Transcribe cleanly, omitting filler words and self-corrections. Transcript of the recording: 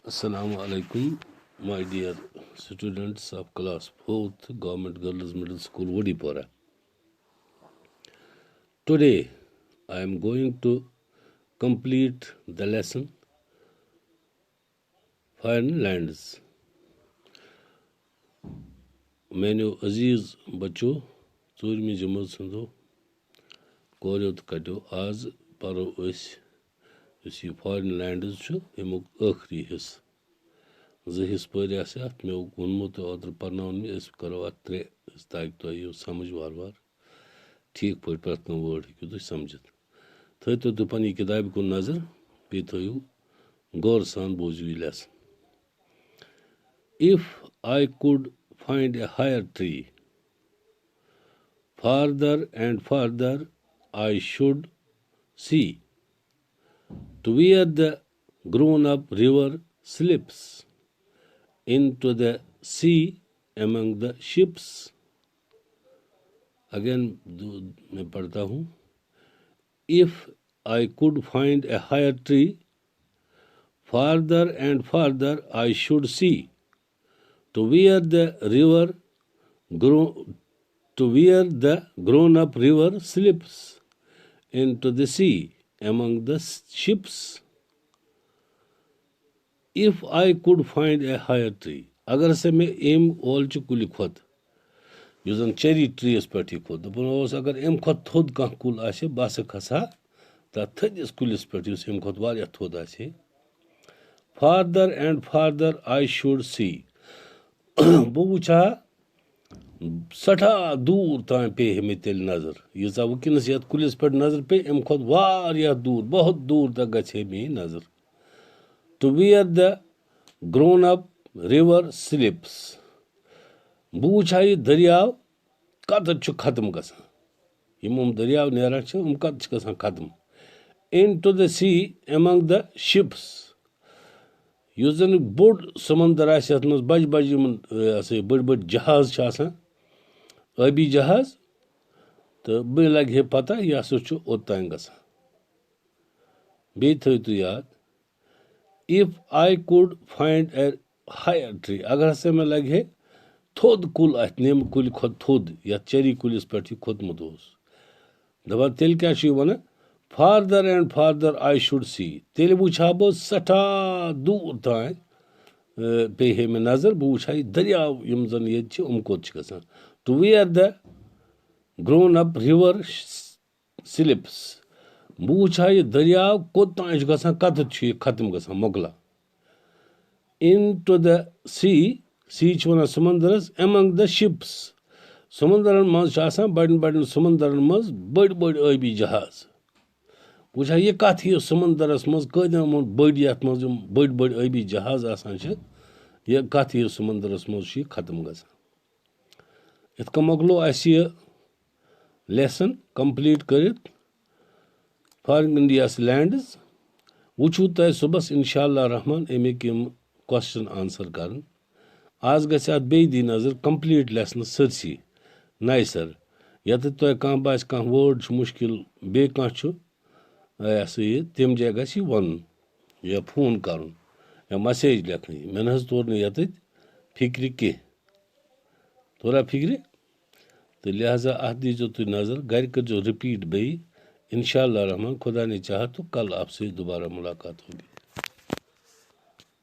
Assalamu alaikum, my dear students of class 4th Government Girls Middle School, Wadipora. Today, I am going to complete the lesson Foreign Lands. Menu Aziz Bacho, Turmi Jamal Sando, Koryo Kato, Az Paro Us, you see, Foreign Lands, Himuk Akhri his. Zahis Pariasat, Milk Unmut, other Parnon, is Karawatre, Stag to you, Samaj Warvar. ठीक पर प्रथम word क्यों तो समझत थे तो दुपनी किताब को नजर पे थयु गौर सान बोझवी lesson if I could find a higher tree farther and farther I should see to where the grown up river slips into the sea among the ships. Again, मैं पढ़ता हूँ. If I could find a higher tree, farther and farther I should see, to where the grown-up river slips into the sea among the ships. If I could find a higher tree, अगर से मैं M ओल च कुल खोद यु जन cherry trees पे खोद दपन अगर अम खो थोद कह कुल आसे बह खसा तथ थदिस कुलिस पे अम खो वारिया थोद आसे farther and farther I should see बह वुचा सठा दूर तान पे मे तेल नजर यीजा वुकनस ये कुलिस पे नजर पे अम खो वारिया दूर बहुत दूर तक गछे मे नजर to where the grown up river slips बह वुचा यह दरियाव कत खत्म गसान यम दरियाव नेरान कत गसान खत्म into the sea among the ships. Yus zan बोड समंदर आसे अत मज बज बज बड़ बड़ जहाज आबी जहाज तो बे लगे हे पता यह हसा ओतान गसान बे थो तो याद if I could find a higher tree अगर हसा मे लगे थोद कुल अत नेम कुल खोद थोद या चेरी कुलिस पे खोदमुत दपान तेल क्या one farther and farther I should see. तेल वुचा बह सठा दूर तान पे हे मे नजर बह वुचा दरियाव यम जन ये कोत गसान to where the grown up river slips बह वुचा यह दरियाव कोत तान गसान कत खत्म गसान मोकला इन टू द सी वन समंदरस एमंग द शिप्स समंदरन मज बड़न बड़न समंदरन मज बड़ बड़ आबी जहाज वुचा यह कत यह समंदरस मज कदम बड़ ये मज बड़ बड़ आबी जहाज यह कत यह समंदरस मज खत्म गसान इत मोकलो अस यह लेसन कंप्लीट कर फॉरेन इंडियास लैंड्स वुचू तुम सुबह इंशाअल्लाह रहमान अमिक क्वेश्चन आंसर कर आज गि बे दी नजर कंप्लीट लेसन सरसी नए सर यत तुम कह बास कह वर्ड मुश्किल बे कह यह तम जाय गि वन या फोन कर या मैसेज लिखन मे न तोर यत फिक्र कह तोरा फिक्र तो लिहाजा अत दीजो तुम नजर घर कर रिपीट बे इंशाअल्लाह रहमान खुदा ने चाहा तो कल आपसे दोबारा मुलाकात होगी.